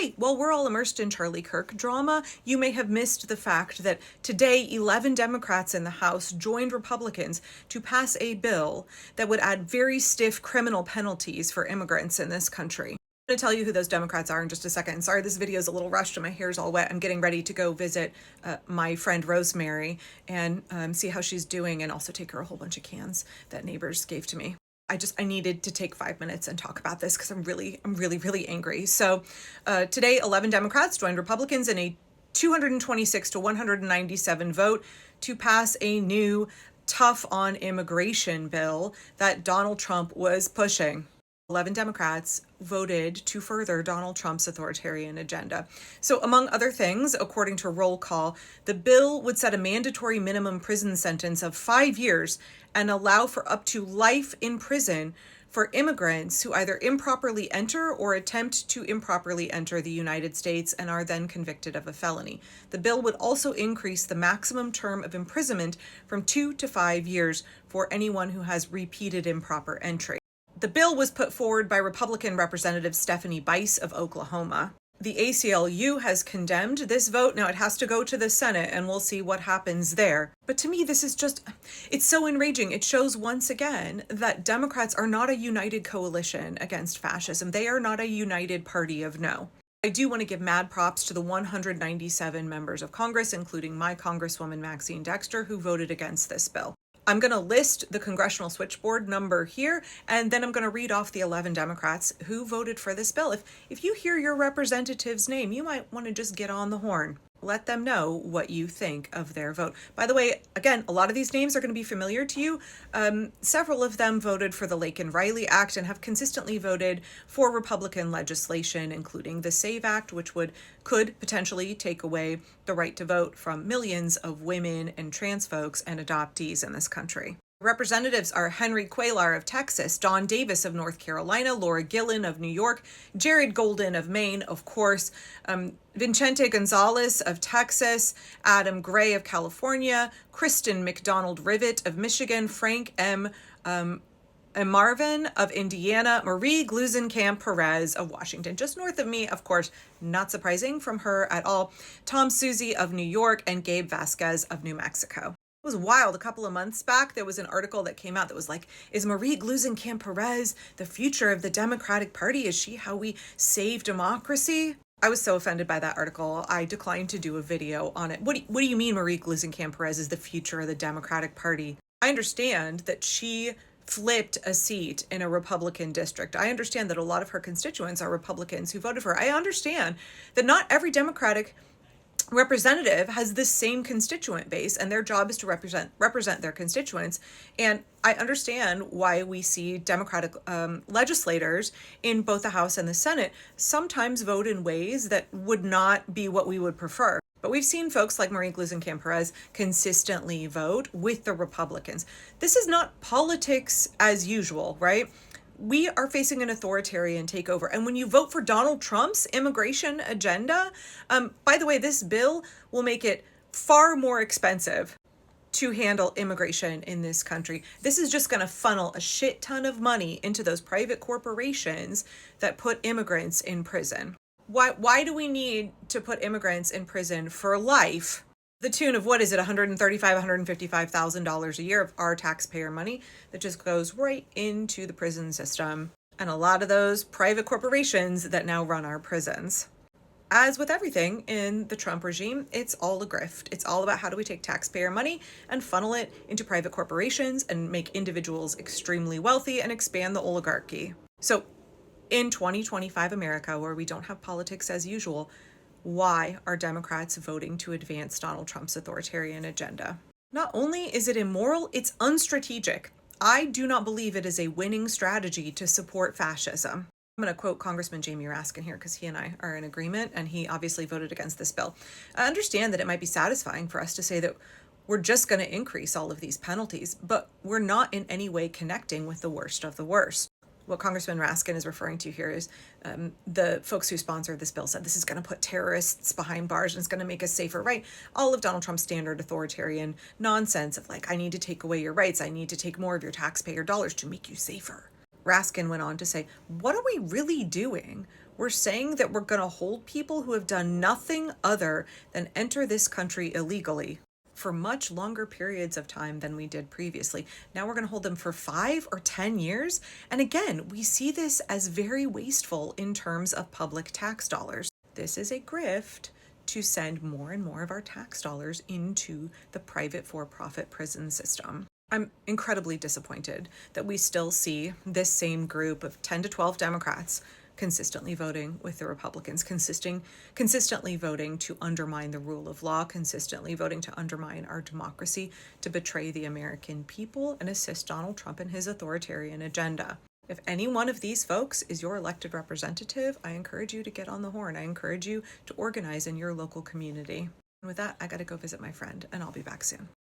Hey, while we're all immersed in Charlie Kirk drama, you may have missed the fact that today 11 Democrats in the House joined Republicans to pass a bill that would add very stiff criminal penalties for immigrants in this country. I'm going to tell you who those Democrats are in just a second. Sorry, this video is a little rushed and my hair's all wet. I'm getting ready to go visit my friend Rosemary and see how she's doing, and also take her a whole bunch of cans that neighbors gave to me. I needed to take 5 minutes and talk about this because I'm really angry. So today, 11 Democrats joined Republicans in a 226 to 197 vote to pass a new tough on immigration bill that Donald Trump was pushing. 11 Democrats voted to further Donald Trump's authoritarian agenda. So among other things, according to roll call, the bill would set a mandatory minimum prison sentence of 5 years and allow for up to life in prison for immigrants who either improperly enter or attempt to improperly enter the United States and are then convicted of a felony. The bill would also increase the maximum term of imprisonment from 2 to 5 years for anyone who has repeated improper entry. The bill was put forward by Republican Representative Stephanie Bice of Oklahoma. The ACLU has condemned this vote. Now it has to go to the Senate and we'll see what happens there. But to me, this is it's so enraging. It shows once again that Democrats are not a united coalition against fascism. They are not a united party of no. I do want to give mad props to the 197 members of Congress, including my Congresswoman Maxine Dexter, who voted against this bill. I'm going to list the Congressional switchboard number here, and then I'm going to read off the 11 Democrats who voted for this bill. If you hear your representative's name, you might want to just get on the horn. Let them know what you think of their vote. By the way, again, a lot of these names are going to be familiar to you. Several of them voted for the Laken-Riley Act and have consistently voted for Republican legislation, including the SAVE Act, which could potentially take away the right to vote from millions of women and trans folks and adoptees in this country. Representatives are Henry Cuellar of Texas, Don Davis of North Carolina, Laura Gillen of New York, Jared Golden of Maine, of course, Vicente Gonzalez of Texas, Adam Gray of California, Kristen McDonald Rivet of Michigan, Frank M. Mrvan of Indiana, Gluesenkamp Pérez of Washington, just north of me, of course, not surprising from her at all, Tom Suozzi of New York, and Gabe Vasquez of New Mexico. It was wild. A couple of months back, there was an article that came out that was like, is Gluesenkamp Pérez the future of the Democratic Party? Is she how we save democracy? I was so offended by that article, I declined to do a video on it. What do you mean Gluesenkamp Pérez is the future of the Democratic Party? I understand that she flipped a seat in a Republican district. I understand that a lot of her constituents are Republicans who voted for her. I understand that not every Democratic representative has the same constituent base, and their job is to represent their constituents. And I understand why we see Democratic legislators in both the House and the Senate sometimes vote in ways that would not be what we would prefer. But we've seen folks like Gluesenkamp Pérez consistently vote with the Republicans. This is not politics as usual, right? We are facing an authoritarian takeover. And when you vote for Donald Trump's immigration agenda, by the way, this bill will make it far more expensive to handle immigration in this country. This is just going to funnel a shit ton of money into those private corporations that put immigrants in prison. Why do we need to put immigrants in prison for life? The tune of, what is it, $155,000 a year of our taxpayer money that just goes right into the prison system, and a lot of those private corporations that now run our prisons. As with everything in the Trump regime, it's all a grift. It's all about how do we take taxpayer money and funnel it into private corporations and make individuals extremely wealthy and expand the oligarchy. So in 2025 America, where we don't have politics as usual, why are Democrats voting to advance Donald Trump's authoritarian agenda? Not only is it immoral, it's unstrategic. I do not believe it is a winning strategy to support fascism. I'm going to quote Congressman Jamie Raskin here because he and I are in agreement, and he obviously voted against this bill. I understand that it might be satisfying for us to say that we're just going to increase all of these penalties, but we're not in any way connecting with the worst of the worst. What Congressman Raskin is referring to here is the folks who sponsored this bill said this is going to put terrorists behind bars and it's going to make us safer, right? All of Donald Trump's standard authoritarian nonsense of like, I need to take away your rights. I need to take more of your taxpayer dollars to make you safer. Raskin went on to say, what are we really doing We're saying that we're going to hold people who have done nothing other than enter this country illegally for much longer periods of time than we did previously. Now we're going to hold them for 5 or 10 years. And again, we see this as very wasteful in terms of public tax dollars. This is a grift to send more and more of our tax dollars into the private for-profit prison system. I'm incredibly disappointed that we still see this same group of 10 to 12 Democrats consistently voting with the Republicans, consistently voting to undermine the rule of law, consistently voting to undermine our democracy, to betray the American people and assist Donald Trump in his authoritarian agenda. If any one of these folks is your elected representative, I encourage you to get on the horn. I encourage you to organize in your local community. And with that, I got to go visit my friend, and I'll be back soon.